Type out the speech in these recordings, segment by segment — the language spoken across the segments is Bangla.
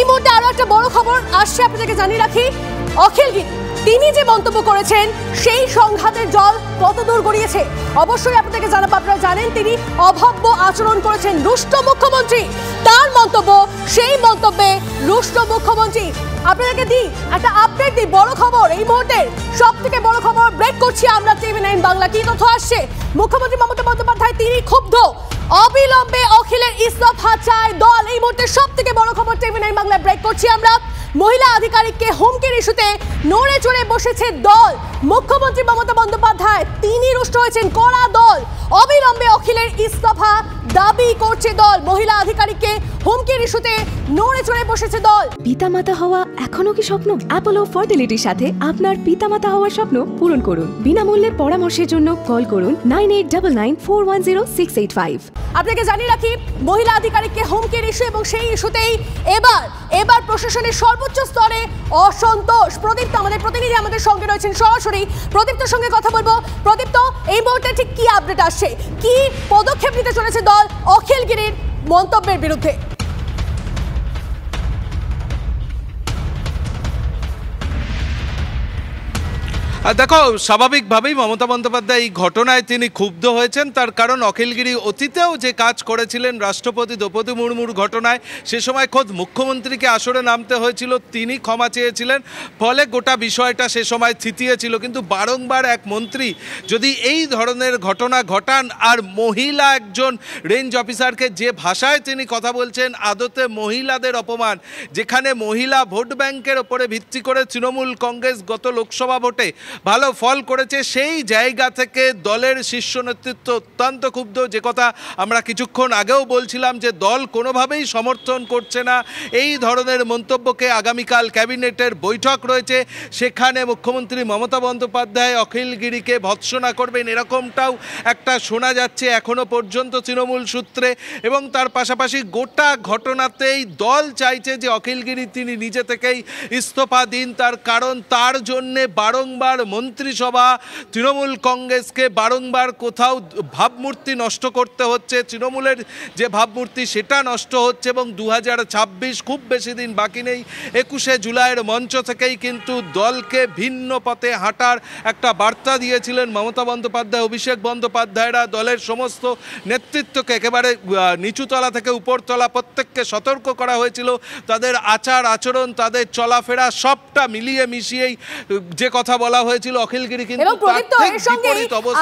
মুহূর্তে আরো একটা বড় খবর আসছে, আপনাদেরকে জানিয়ে রাখি। অখিলগিরি তিনি যে মন্তব্য করেছেন সেই সংঘাতের জল কতদূর গড়িয়েছে অবশ্যই আপনাদেরকে জানাবো। আপনারা জানেন তিনি অভব্য আচরণ করেছেন, রুষ্ট মুখ্যমন্ত্রী। তার মন্তব্য, সেই মন্তব্যে রুষ্ট মুখ্যমন্ত্রী। আপনাদেরকে দিই একটা আপডেট, দিই বড় খবর, এই মুহূর্তের সব থেকে বড় খবর ব্রেক করছি আমরা TV9 বাংলা। কি তথ্য আসছে? মুখ্যমন্ত্রী মমতা বন্দ্যোপাধ্যায় তিনি ক্ষুব্ধ, অবিলম্বে অখিলের ইস্তফা চায় দল। এই মুহূর্তে সব থেকে বড় খবর TV9 বাংলা ব্রেক করছি আমরা। মহিলা আধিকারিককে হুমকির ইস্যুতে নড়ে চড়ে বসেছে দল। মুখ্যমন্ত্রী মমতা বন্দ্যোপাধ্যায় তিনি রুষ্ট হয়েছেন, কড়া দল। অবিলম্বে অখিলের ইস্তফা দাবি করছে দল। মহিলা আধিকারিককে হুমকির ইস্যুতে নড়ে চড়ে বসেছে দল। পিতামাতা হওয়া এখনো কি স্বপ্ন? অ্যাপোলো ফার্টিলিটির সাথে আপনার পিতামাতা হওয়ার স্বপ্ন পূরণ করুন। বিনামূল্যে পরামর্শের জন্য কল করুন 9899410685। আপনাকে জানিয়ে রাখি, মহিলা আধিকারিককে হুমকির ইস্যু এবং সেই ইস্যুতেই এবার প্রশাসনের সর্বোচ্চ স্তরে অসন্তোষ। প্রদীপ্ত আমাদের প্রতিনিধি আমাদের সঙ্গে রয়েছেন সরাসরি, প্রদীপ্তর সঙ্গে কথা বলবো। প্রদীপ্ত, এই মুহূর্তে ঠিক কি আপডেট আসছে, কি পদক্ষেপ নিতে চলেছে দল অখিলগিরির মন্তব্যের বিরুদ্ধে? দেখো, স্বাভাবিকভাবেই মমতা বন্দ্যোপাধ্যায় এই ঘটনায় তিনি ক্ষুব্ধ হয়েছেন। তার কারণ অখিলগিরি অতীতেও যে কাজ করেছিলেন রাষ্ট্রপতি দ্রৌপদী মুর্মুর ঘটনায়, সে সময় খোদ মুখ্যমন্ত্রীকে আসরে নামতে হয়েছিল, তিনি ক্ষমা চেয়েছিলেন, ফলে গোটা বিষয়টা সে সময় থিতিয়েছিল। কিন্তু বারংবার এক মন্ত্রী যদি এই ধরনের ঘটনা ঘটান, আর মহিলা একজন রেঞ্জ অফিসারকে যে ভাষায় তিনি কথা বলছেন, আদতে মহিলাদের অপমান। যেখানে মহিলা ভোট ব্যাংকের ওপরে ভিত্তি করে তৃণমূল কংগ্রেস গত লোকসভা ভোটে ভালো ফল করেছে, সেই জায়গা থেকে দলের শীর্ষ নেতৃত্ব অত্যন্ত ক্ষুব্ধ। যে কথা আমরা কিছুক্ষণ আগেও বলছিলাম যে দল কোনোভাবেই সমর্থন করছে না এই ধরনের মন্তব্যকে। আগামীকাল ক্যাবিনেটের বৈঠক রয়েছে, সেখানে মুখ্যমন্ত্রী মমতা বন্দ্যোপাধ্যায় অখিলগিরিকে ভৎসনা করবেন, এরকমটাও একটা শোনা যাচ্ছে এখনো পর্যন্ত তৃণমূল সূত্রে। এবং তার পাশাপাশি গোটা ঘটনাতেই দল চাইছে যে অখিলগিরি তিনি নিজে থেকেই ইস্তফা দিন। তার কারণ তার জন্যে বারংবার মন্ত্রিসভা, তৃণমূল কংগ্রেসকে বারংবার কোথাও ভাবমূর্তি নষ্ট করতে হচ্ছে, তৃণমূলের যে ভাবমূর্তি সেটা নষ্ট হচ্ছে। এবং 2026 খুব বেশি দিন বাকি নেই, 21শে জুলাইয়ের মঞ্চ থেকেই কিন্তু দলকে ভিন্ন পথে হাঁটার একটা বার্তা দিয়েছিলেন মমতা বন্দ্যোপাধ্যায়, অভিষেক বন্দ্যোপাধ্যায়রা। দলের সমস্ত নেতৃত্বকে একেবারে নিচুতলা থেকে উপরতলা প্রত্যেককে সতর্ক করা হয়েছিল। তাদের আচার আচরণ, তাদের চলাফেরা সবটা মিলিয়ে মিশিয়েই যে কথা বলা হয়েছিল অখিলগিরি কিন্তু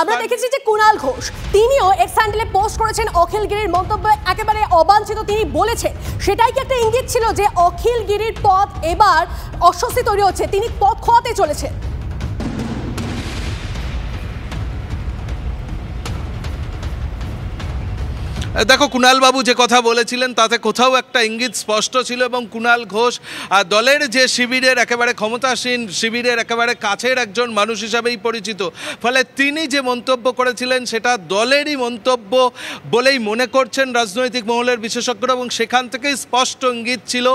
আমরা দেখেছি যে কুণাল ঘোষ তিনিও এক্স হ্যান্ডেলে পোস্ট করেছেন অখিলগিরির মন্তব্য একেবারে অবাঞ্ছিত তিনি বলেছেন। সেটাই কি একটা ইঙ্গিত ছিল যে অখিলগিরির পথ এবার অস্বস্তি তৈরি হচ্ছে, তিনি পথ খোয়াতে চলেছেন? দেখো, কুণালবাবু যে কথা বলেছিলেন তাতে কোথাও একটা ইঙ্গিত স্পষ্ট ছিল। এবং কুণাল ঘোষ দলের যে শিবিরের একেবারে ক্ষমতাসীন শিবিরের একেবারে কাছের একজন মানুষ হিসাবেই পরিচিত, ফলে তিনি যে মন্তব্য করেছিলেন সেটা দলেরই মন্তব্য বলেই মনে করছেন রাজনৈতিক মহলের বিশেষজ্ঞরা। এবং সেখান থেকেই স্পষ্ট ইঙ্গিত ছিল।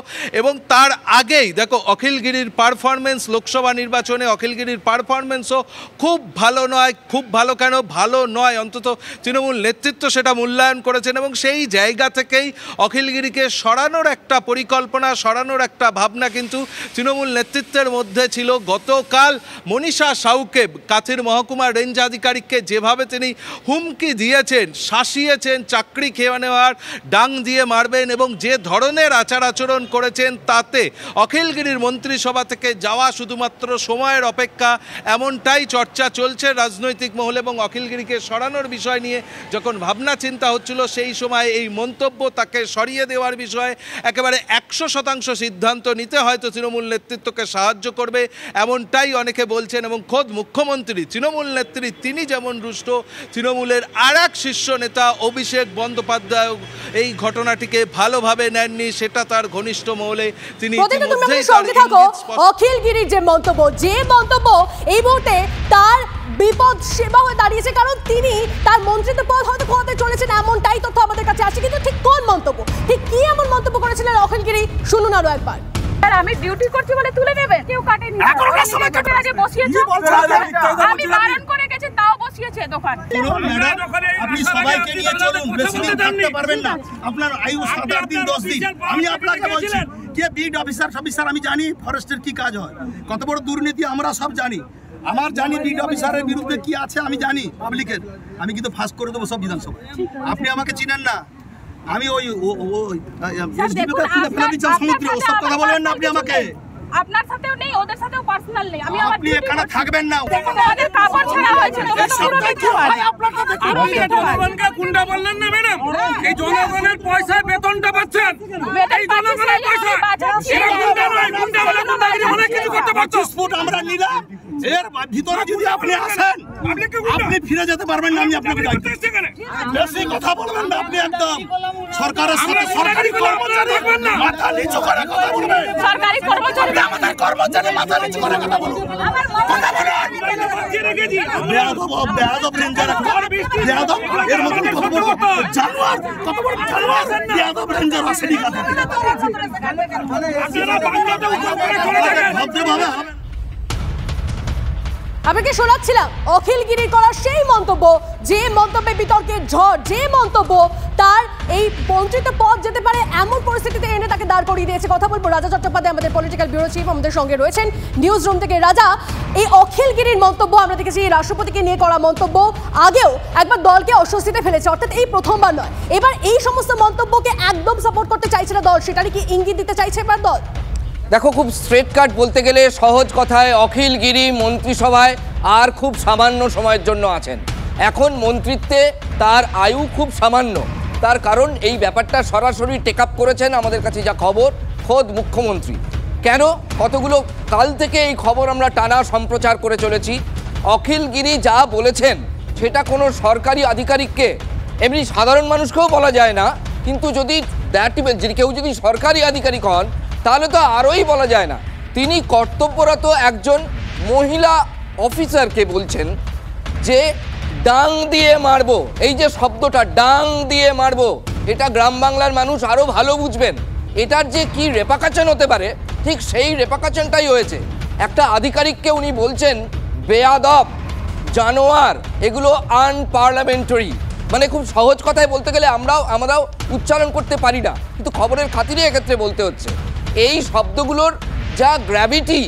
এবং তার আগেই দেখো, অখিলগিরির পারফরমেন্স লোকসভা নির্বাচনে, অখিলগিরির পারফরমেন্সও খুব ভালো নয়। খুব ভালো কেন, ভালো নয়, অন্তত তৃণমূল নেতৃত্ব সেটা মূল্যায়ন করেছে। এবং সেই জায়গা থেকেই অখিলগিরিকে সরানোর একটা পরিকল্পনা, সরানোর একটা ভাবনা কিন্তু তৃণমূল নেতৃত্বের মধ্যে ছিল। গতকাল মনীষা সাউকে, কাথির মহকুমার রেঞ্জ আধিকারিককে যেভাবে তিনি হুমকি দিয়েছেন, শাসিয়েছেন, চাকরি খেয়ে নেওয়ার, ডাং দিয়ে মারবেন, এবং যে ধরনের আচার আচরণ করেছেন, তাতে অখিলগিরির মন্ত্রিসভা থেকে যাওয়া শুধুমাত্র সময়ের অপেক্ষা, এমনটাই চর্চা চলছে রাজনৈতিক মহলে। এবং অখিলগিরিকে সরানোর বিষয় নিয়ে যখন ভাবনা চিন্তা হচ্ছিল, সেই সময় এই মন্তব্য তাকে সরিয়ে দেওয়ার বিষয়ে একেবারে 100% সিদ্ধান্ত নিতে হয়তো তৃণমূল নেতৃত্বকে সাহায্য করবে, এমনটাই অনেকে বলছেন। এবং খোদ মুখ্যমন্ত্রী, তৃণমূল নেত্রী তিনি যেমন রুষ্ট, তৃণমূলের আর এক শীর্ষ নেতা অভিষেক বন্দ্যোপাধ্যায় এই ঘটনাটিকে ভালোভাবে নেননি, সেটা তার ঘনিষ্ঠ মহলে তিনি অখিলগিরির যে মন্তব্য এই মুহূর্তে তার বিপদ সেবা হয়ে দাঁড়িয়েছে। কারণ তিনি তার মন্ত্রিত্ব পদ হয়তো খোয়াতে চলেছেন, এমনটাই তথ্য আমাদের কাছে আসে। কিন্তু ঠিক কোন মন্তব্য, ঠিক কি এমন মন্তব্য করেছিলেন অখিলগিরি, শুনুন আরো একবার। আমি ডিউটি করছি বলে তুলে নেবে, কেউ কাটেনি, বসিয়েছো, আমি বারণ করে গেছি তাও বসিয়েছে দোকান। আপনি সবাইকে নিয়ে চলুন, বেশি দিন থাকতে পারবেন না, আপনার আয়ু 7-8 দিন 10 দিন। আমি আপনাকে বলছি কে বিড অফিসার আমি জানি ফরেস্টের কি কাজ হয়, কত বড় দুর্নীতি আমরা সব জানি। আমার জানি বিড অফিসারের বিরুদ্ধে কি আছে আমি জানি পাবলিকের, আমি কিন্তু ফাঁস করে দেবো সব বিধানসভা। আপনি আমাকে চিনেন না, আমি ওই সমুদ্রে ওসব কথা বলবেন না আপনি আমাকে। আপনার সাথেও নেই, ওদের সাথেও পার্সোনাল নেই। আমি আমার আপনি এখানে থাকবেন না। আমাদের কাপড় ছাড়া হয়েছে, তোমরা তো পুরো মিথ্যা হয়। আপনি জনগণকে গুন্ডা বললেন না ম্যাডাম, এই জনগণের পয়সায় বেতনটা পাচ্ছেন, এই জনগণের পয়সা। এরা গুন্ডা নয়, গুন্ডা বলে গুন্ডাগিরি অনেক কিছু করতে পারছো। ফুট আমরা নিলাম, এর ভিতরে যদি আপনি আসেন আপনি ফিরে যেতে পারবেন না। আমি আপনাকে বেশি কথা বলবেন না, আপনি একদম সরকারের সাথে সরকারি কর্মচারী মাথা নিচু করে কথা বলবেন। সরকারি কর্মচারী আমাদের কর্মচারী মাথা নিচু করে কথা বলুন। কথা বলুন। বেয়াদব রেঞ্জার, বেয়াদব এর মতন কত বড় জানোয়ার, কত বড় জানোয়ার বেয়াদব রেঞ্জার আসেনি কথা। আপনারা বাংলাতে উত্তর করে থাকেন। ভদ্রভাবে আপনাকে শোনাচ্ছিলাম অখিলগিরির করা সেই মন্তব্য, যে মন্তব্যে বিতর্কের ঝড়, যে মন্তব্য তার এই মন্ত্রিত্ব পদ যেতে পারে এমন পরিস্থিতিতে এনে তাকে দাঁড় করিয়ে দিয়েছে। কথা বলবো রাজা চট্টোপাধ্যায়, আমাদের পলিটিক্যাল ব্যুরো চিফ আমাদের সঙ্গে রয়েছেন নিউজ রুম থেকে। রাজা, এই অখিলগিরির মন্তব্য আমরা দেখেছি রাষ্ট্রপতিকে নিয়ে করা মন্তব্য, আগেও একবার দলকে অস্বস্তিতে ফেলেছে, অর্থাৎ এই প্রথমবার নয়। এবার এই সমস্ত মন্তব্যকে একদম সাপোর্ট করতে চাইছে না দল, সেটারই কি ইঙ্গিত দিতে চাইছে এবার দল? দেখো, খুব স্ট্রেট কাট বলতে গেলে সহজ কথায় অখিলগিরি মন্ত্রিসভায় আর খুব সামান্য সময়ের জন্য আছেন। এখন মন্ত্রিত্বে তার আয়ু খুব সামান্য, তার কারণ এই ব্যাপারটা সরাসরি টেক আপ করেছেন আমাদের কাছে যা খবর খোদ মুখ্যমন্ত্রী। কেন? কতগুলো কাল থেকে এই খবর আমরা টানা সম্প্রচার করে চলেছি। অখিলগিরি যা বলেছেন সেটা কোনো সরকারি আধিকারিককে, এমনি সাধারণ মানুষকেও বলা যায় না, কিন্তু যদি কেউ যদি সরকারি আধিকারিক হন তাহলে তো আরোই বলা যায় না। তিনি কর্তব্যরত একজন মহিলা অফিসারকে বলছেন যে ডাং দিয়ে মারবো। এই যে শব্দটা ডাং দিয়ে মারবো, এটা গ্রাম বাংলার মানুষ আরও ভালো বুঝবেন। এটার যে কি রেপাকাশন হতে পারে, ঠিক সেই রেপাকাশনটাই হয়েছে। একটা আধিকারিককে উনি বলছেন বেয়াদব, জানোয়ার, এগুলো আনপার্লামেন্টারি। মানে খুব সহজ কথায় বলতে গেলে আমরাও উচ্চারণ করতে পারি না, কিন্তু খবরের খাতিরে এক্ষেত্রে বলতে হচ্ছে। এই শব্দগুলোর যা গ্র্যাভিটি,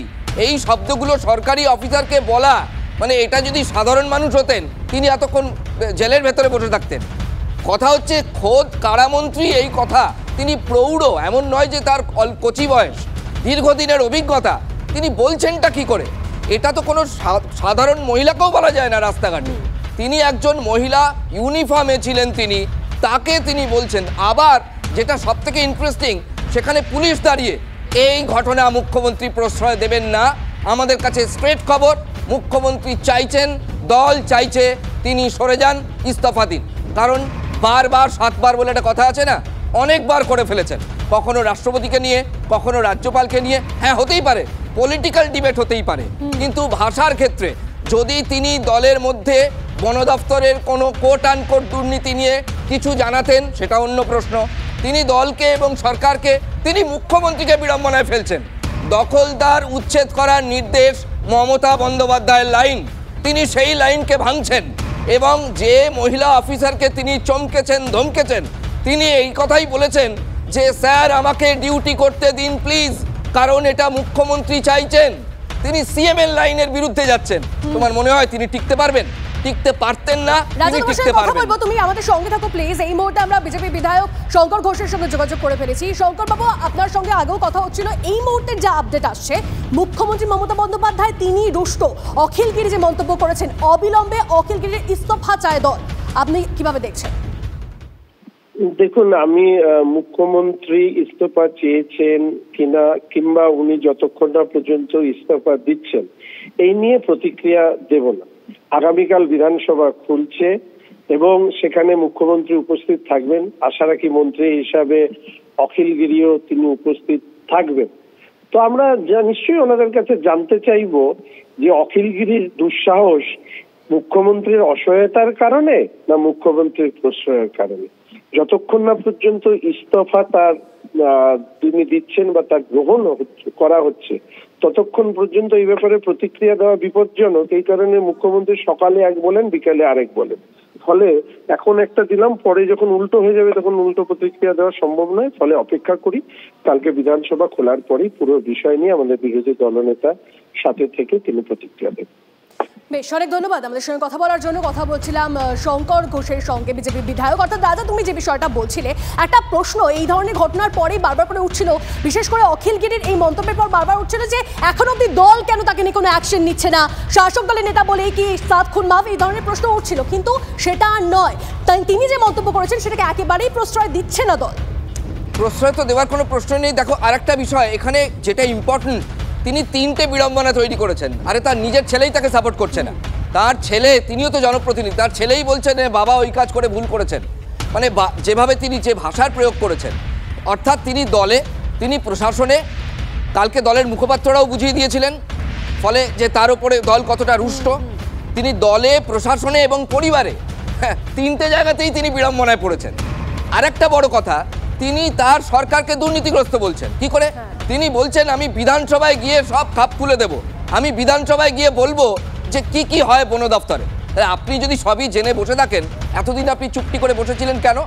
এই শব্দগুলো সরকারি অফিসারকে বলা, মানে এটা যদি সাধারণ মানুষ হতেন তিনি এতক্ষণ জেলের ভেতরে বসে থাকতেন। কথা হচ্ছে খোদ কারামন্ত্রী এই কথা, তিনি প্রৌঢ়, এমন নয় যে তার কচি বয়স, দীর্ঘদিনের অভিজ্ঞতা, তিনি বলছেনটা কি করে? এটা তো কোনো সাধারণ মহিলাকেও বলা যায় না রাস্তাঘাটে। তিনি একজন মহিলা, ইউনিফর্মে ছিলেন তিনি, তাকে তিনি বলছেন। আবার যেটা সবথেকে ইন্টারেস্টিং, সেখানে পুলিশ দাঁড়িয়ে। এই ঘটনা মুখ্যমন্ত্রী প্রশ্রয় দেবেন না। আমাদের কাছে স্ট্রেট খবর, মুখ্যমন্ত্রী চাইছেন, দল চাইছে তিনি সরে যান, ইস্তফা দিন। কারণ বারবার 7 বার বলে একটা কথা আছে না, অনেকবার করে ফেলেছেন, কখনো রাষ্ট্রপতিকে নিয়ে, কখনো রাজ্যপালকে নিয়ে। হ্যাঁ, হতেই পারে, পলিটিক্যাল ডিবেট হতেই পারে, কিন্তু ভাষার ক্ষেত্রে যদি তিনি দলের মধ্যে বন দপ্তরের কোনো কোট আনকোট দুর্নীতি নিয়ে কিছু জানাতেন সেটা অন্য প্রশ্ন। তিনি দলকে এবং সরকারকে, তিনি মুখ্যমন্ত্রীকে বিড়ম্বনায় ফেলছেন। দখলদার উচ্ছেদ করার নির্দেশ মমতা বন্দ্যোপাধ্যায়ের লাইন, তিনি সেই লাইনকে ভাঙছেন। এবং যে মহিলা অফিসারকে তিনি চমকেছেন, ধমকেছেন, তিনি এই কথাই বলেছেন যে স্যার আমাকে ডিউটি করতে দিন প্লিজ, কারণ এটা মুখ্যমন্ত্রী চাইছেন। তিনি সিএম এর লাইনের বিরুদ্ধে যাচ্ছেন। তোমার মনে হয় তিনি টিকতে পারবেন? টিকতে পারতেন না, তিনি টিকতে পারবেন। তুমি আমাদের সঙ্গে থাকো প্লিজ। এই মুহূর্তে আমরা বিজেপি বিধায়ক শঙ্কর ঘোষের সঙ্গে যোগাযোগ করে ফেলেছি। শঙ্কর বাবু, আপনার সঙ্গে আগেও কথা হচ্ছিল, এই মুহূর্তের যা আপডেট আসছে, মুখ্যমন্ত্রী মমতা বন্দ্যোপাধ্যায় তিনি রুষ্ট, অখিলগিরি যে মন্তব্য করেছেন, অবিলম্বে অখিলগিরির ইস্তফা চায় দল, আপনি কিভাবে দেখছেন? দেখুন, আমি মুখ্যমন্ত্রী ইস্তফা চেয়েছেন কিনা, কিংবা উনি যতক্ষণ না পর্যন্ত ইস্তফা দিচ্ছেন, এই নিয়ে প্রতিক্রিয়া দেব না। আগামীকাল বিধানসভা খুলছে এবং সেখানে মুখ্যমন্ত্রী উপস্থিত থাকবেন। আশা রাখি মন্ত্রী হিসাবে অখিলগিরিও তিনি উপস্থিত থাকবেন। তো আমরা নিশ্চয়ই ওনাদের কাছে জানতে চাইব যে অখিলগিরির দুঃসাহস মুখ্যমন্ত্রীর অসহায়তার কারণে না মুখ্যমন্ত্রীর প্রশ্রয়ের কারণে। যতক্ষণ না পর্যন্ত ইস্তফা তার তিনি দিচ্ছেন বা তা গ্রহণ করা হচ্ছে, ততক্ষণ পর্যন্ত এই ব্যাপারে প্রতিক্রিয়া দেওয়া বিপজ্জনক। এই কারণে মুখ্যমন্ত্রী সকালে এক বলেন, বিকালে আরেক বলেন। ফলে এখন একটা দিলাম, পরে যখন উল্টো হয়ে যাবে তখন উল্টো প্রতিক্রিয়া দেওয়া সম্ভব নয়। ফলে অপেক্ষা করি, কালকে বিধানসভা খোলার পরেই পুরো বিষয় নিয়ে আমাদের বিরোধী দলনেতা সাথে থেকে তিনি প্রতিক্রিয়া দেবেন। বেশ, অনেক ধন্যবাদ আমাদের সঙ্গে কথা বলার জন্য। কথা বলছিলাম শঙ্কর ঘোষের সঙ্গে, বিজেপি বিধায়ক। অর্থাৎ দাদা, তুমি যে বিষয়টা বলছিলে, একটা প্রশ্ন এই ধরনের ঘটনার পরেই বারবার করে উঠছিল, বিশেষ করে অখিলগিরির এই মন্তব্যের পর বারবার উঠছিল যে এখন অব্দি দল কেন তাকে নিয়ে কোনো অ্যাকশন নিচ্ছে না, শাসক দলের নেতা বলেই কি 7 খুন মাফ, এই ধরনের প্রশ্ন উঠছিল। কিন্তু সেটা আর নয়, তাই তিনি যে মন্তব্য করেছেন সেটাকে একেবারেই প্রশ্রয় দিচ্ছে না দল। প্রশ্রয় তো দেওয়ার কোনো প্রশ্ন নেই। দেখো, আরেকটা বিষয় এখানে যেটা ইম্পর্টেন্ট, তিনি 3টে বিড়ম্বনা তৈরি করেছেন। আরে তার নিজের ছেলেই তাকে সাপোর্ট করছে না। তার ছেলে, তিনিও তো জনপ্রতিনিধি, তার ছেলেই বলছেন বাবা ওই কাজ করে ভুল করেছেন। মানে যেভাবে তিনি যে ভাষার প্রয়োগ করেছেন, অর্থাৎ তিনি দলে, তিনি প্রশাসনে, কালকে দলের মুখপাত্ররাও বুঝিয়ে দিয়েছিলেন, ফলে যে তার উপরে দল কতটা রুষ্ট। তিনি দলে, প্রশাসনে এবং পরিবারে 3টে জায়গাতেই তিনি বিড়ম্বনায় পড়েছেন। আরেকটা বড় কথা, তিনি তার সরকারকে দুর্নীতিগ্রস্ত বলছেন। কি করে? তিনি বলছেন আমি বিধানসভায় গিয়ে সব খাপ খুলে দেব, আমি বিধানসভায় গিয়ে বলবো যে কি কি হয় বন দফতরে। আপনি যদি সবই জেনে বসে থাকেন, এতদিন আপনি চুপটি করে বসেছিলেন কেন?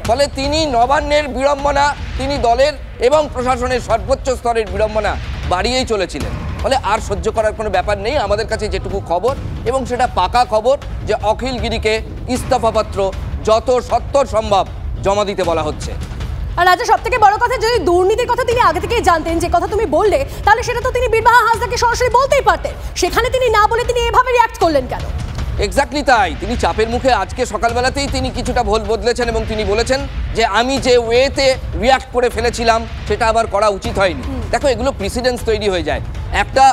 ফলে তিনি নবান্নের বিড়ম্বনা, তিনি দলের এবং প্রশাসনের সর্বোচ্চ স্তরের বিড়ম্বনা বাড়িয়েই চলেছিলেন। ফলে আর সহ্য করার কোনো ব্যাপার নেই। আমাদের কাছে যেটুকু খবর, এবং সেটা পাকা খবর, যে অখিলগিরিকে ইস্তফাপত্র যত সত্বর সম্ভব জমা দিতে বলা হচ্ছে। আর রাজা, সব থেকে বড় কথা, যদি দুর্নীতির কথা তিনি আগে থেকেই জানতেন, যে কথা তুমি বললে, তাহলে সেটা তো তিনি বীরবাহা হাসদাকে সরাসরি বলতেই পারতেন। সেখানে তিনি না বলে তিনি এভাবে রিঅ্যাক্ট করলেন কেন? এক্স্যাক্টলি তাই। তিনি চাপের মুখে আজকে সকালবেলাতেই তিনি কিছুটা ভুল বদলেছেন এবং তিনি বলেছেন যে আমি যে ওয়েতে রিঅ্যাক্ট করে ফেলেছিলাম সেটা আবার করা উচিত হয়নি। দেখো, এগুলো প্রিসিডেন্স তৈরি হয়ে যায়। একটা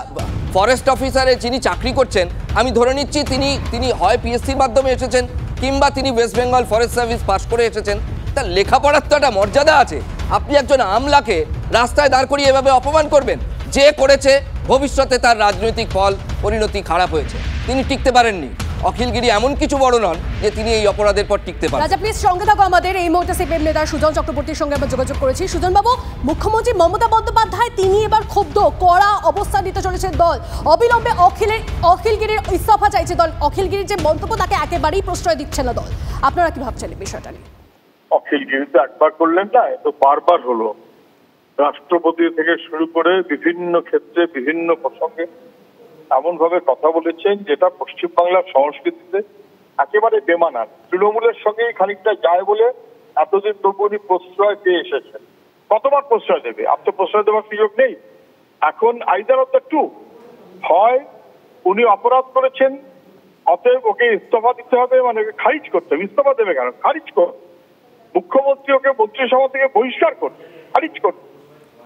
ফরেস্ট অফিসারে যিনি চাকরি করছেন, আমি ধরে নিচ্ছি তিনি হয় পিএসসির মাধ্যমে এসেছেন, কিংবা তিনি West Bengal forest service pass করে এসেছেন। তার লেখাপড়ার তো একটা মর্যাদা আছে। আপনি একজন আমলাকে রাস্তায় দাঁড় করিয়ে এভাবে অপমান করবেন? যে করেছে, ভবিষ্যতে তার রাজনৈতিক ফল পরিণতি খারাপ হয়েছে। তিনি টিকতে পারেননি। অখিলগিরি এমন কিছু বড় নন যে তিনি এই অপরাধের পর টিকতে পারেন। রাজা, প্লিজ সঙ্গে থাকো আমাদের। এই মুহূর্তে সিপিএম নেতা সুজন চক্রবর্তীর সঙ্গে আমরা যোগাযোগ করেছি। সুজন বাবু, মুখ্যমন্ত্রী মমতা বন্দ্যোপাধ্যায় তিনি এবার ক্ষুব্ধ, কড়া অবস্থান নিতে চলেছে দল। অবিলম্বে অখিলগিরির ইস্তফা চাইছে দল। অখিলগিরির যে মন্তব্য, তাকে একেবারেই প্রশ্রয় দিচ্ছে না দল। আপনারা কি ভাবছেন এই বিষয়টা নিয়ে? অখিলগিরি তো একবার করলেন না, এ তো বারবার হলো। রাষ্ট্রপতি থেকে শুরু করে বিভিন্ন ক্ষেত্রে বিভিন্ন প্রসঙ্গে এমন ভাবে কথা বলেছেন যেটা পশ্চিমবাংলার সংস্কৃতিতে একেবারে বেমানান। তৃণমূলের সঙ্গেই খানিকটা যায় বলে এতদিন তবু উনি প্রশ্রয় পেয়ে এসেছেন। কতবার প্রশ্রয় দেবে? আর তো প্রশ্রয় দেওয়ার সুযোগ নেই। এখন আইদার অফ দ্য টু, হয় উনি অপরাধ করেছেন, অতএব ওকে ইস্তফা দিতে হবে, মানে ওকে খারিজ করতে হবে। ইস্তফা দেবে কেন? খারিজ কর। মুখ্যমন্ত্রী ওকে মন্ত্রিসভা থেকে বহিষ্কার করবে, খারিজ করবে।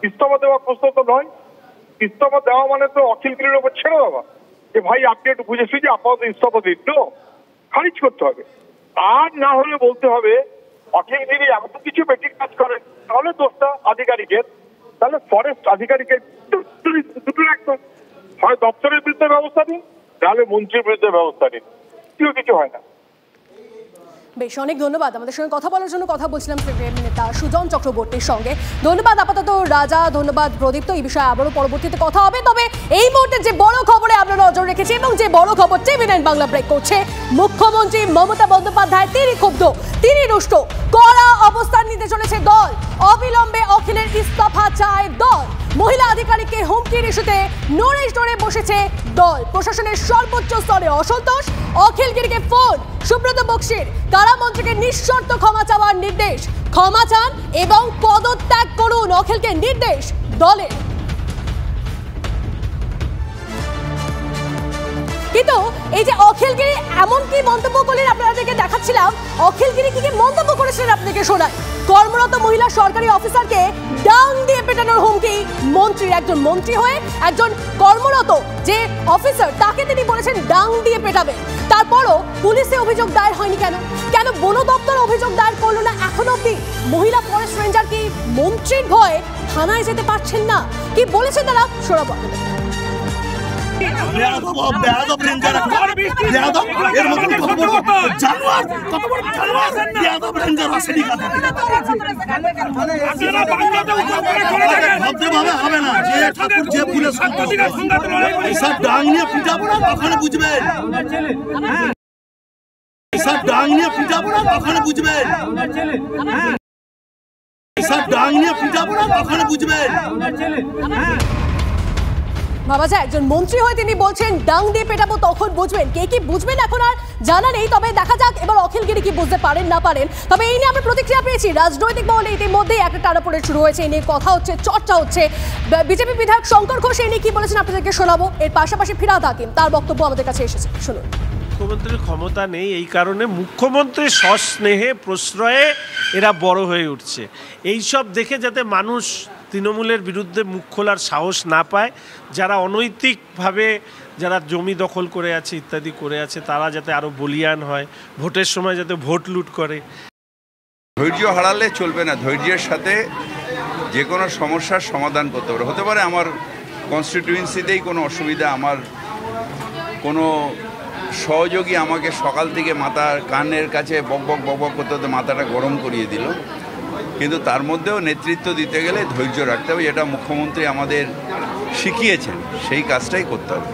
ইস্তফা দেওয়ার প্রশ্ন তো নয়। ইস্তফা দেওয়া মানে তো অখিলগিরির ওপর ছেড়ে দেওয়া, যে ভাই আপনি একটু বুঝে সুঝে আপাতত ইস্তফা দিন, খারিজ করতে হবে। আর না হলে বলতে হবে অখিলগিরি এমন কিছু বেঠিক কাজ করেন, তাহলে দোষটা আধিকারিকের, তাহলে ফরেস্ট আধিকারিকের দুটো একদম, হয় দপ্তরের বিরুদ্ধে ব্যবস্থা নিন, তাহলে মন্ত্রীর বিরুদ্ধে ব্যবস্থা নিন। কিছু হয় না। বেশ, অনেক ধন্যবাদ আমাদের সঙ্গে কথা বলার জন্য। কথা বলছিলাম সিপিএম নেতা সুজন চক্রবর্তীর সঙ্গে। ধন্যবাদ আপাতত রাজা, ধন্যবাদ প্রদীপ্ত। এই বিষয়ে আবারও পরবর্তীতে কথা হবে। তবে এই মুহূর্তে যে বড় খবরে আমরা নজর রেখেছি এবং যে বড় খবর TV9 বাংলা ব্রেক করছে, মুখ্যমন্ত্রী মমতা বন্দ্যোপাধ্যায় তিনি ক্ষুব্ধ, তিনি রুষ্ট, কড়া অবস্থান নিতে চলেছে দল। অবিলম্বে অখিলের ইস্তফা চায় দল। মহিলা আধিকারিককে হুমকির ইস্যুতে নড়ে চড়ে বসেছে দল। প্রশাসনের সর্বোচ্চ স্তরে অসন্তোষ। অখিলগিরিকে ফোন, সুব্রত বক্সির কারামন্ত্রীকে নিঃশর্ত ক্ষমা চাওয়ার নির্দেশ। ক্ষমা চান এবং পদত্যাগ করুন, অখিলকে নির্দেশ দলের। কিন্তু এই যে অখিলগিরি এমন কি মন্তব্য করলেন আপনাদেরকে দেখাচ্ছিলাম। অখিলগিরি কি মন্তব্য করেছিলেন আপনাদেরকে শোনায়। কর্মরত মহিলা সরকারি অফিসারকে ডাং দিয়ে পেটানোর হুমকি মন্ত্রীর। একজন মন্ত্রী হয়ে একজন কর্মরত যে অফিসার, তাকে তিনি বলেছেন ডাং দিয়ে পেটাবেন। তারপরও পুলিশে অভিযোগ দায়ের হয়নি কেন? কেন বন দপ্তর অভিযোগ দায়ের করলো না এখন অব্দি? মহিলা ফরেস্ট রেঞ্জার কি মন্ত্রীর ভয়ে থানায় যেতে পারছেন না? কি বলেছেন তারা? শোনাবো আপনাদের। বেয়াদব রেঞ্জার বেয়াদব এর মতন কত বড় জানোয়ার কত বড় জানোয়ার বেয়াদব রেঞ্জার আসেনি কাছে আপনারা বাংলাতে উপর করে চলে যাবেন ভাবতে ভাবে হবে না যে ঠাকুর যে ফুলে সন্তান এইসব ডাং নিয়ে পিটাবো না তখন বুঝবেন এইসব ডাং নিয়ে পিটাবো না তখন বুঝবেন এইসব ডাং নিয়ে পিটাবো না তখন বুঝবেন বাবা যা একজন মন্ত্রী হয়ে তিনি বলছেন ডাং দিয়ে পেটাবো তখন বুঝবেন। কে কি বুঝবেন এখন আর জানা নেই, তবে দেখা যাক এবার অখিলগিরি কি বুঝতে পারেন না পারেন। তবে এই নিয়ে আমরা প্রতিক্রিয়া পেয়েছি রাজনৈতিক মহলে, ইতিমধ্যেই একটা টানাপোড়েন শুরু হয়েছে, এই নিয়ে কথা হচ্ছে, চর্চা হচ্ছে। বিজেপি বিধায়ক শঙ্কর ঘোষ এই নিয়ে কি বলেছেন আপনাদেরকে শোনাবো। এর পাশাপাশি ফিরহাদ হাকিম তার বক্তব্য আমাদের কাছে এসেছে, শুনুন। মুখ্যমন্ত্রীর ক্ষমতা নেই, এই কারণে মুখ্যমন্ত্রীর সস্নেহে প্রশ্রয়ে এরা বড় হয়ে উঠছে। এই সব দেখে যাতে মানুষ তৃণমূলের বিরুদ্ধে মুখ খোলার সাহস না পায়, যারা অনৈতিকভাবে যারা জমি দখল করে আছে ইত্যাদি করে আছে তারা যাতে আরও বলিয়ান হয়, ভোটের সময় যাতে ভোট লুট করে। ধৈর্য হারালে চলবে না, ধৈর্যের সাথে যে কোনো সমস্যার সমাধান করতে পারে। হতে পারে আমার কনস্টিটিউয়েন্সিতেই কোনো অসুবিধা, আমার কোনো সহযোগী আমাকে সকাল থেকে মাথার কানের কাছে বক বক করতে হতে মাথাটা গরম করিয়ে দিল, কিন্তু তার মধ্যেও নেতৃত্ব দিতে গেলে ধৈর্য রাখতে হবে। যেটা মুখ্যমন্ত্রী আমাদের শিখিয়েছেন সেই কাজটাই করতে হবে।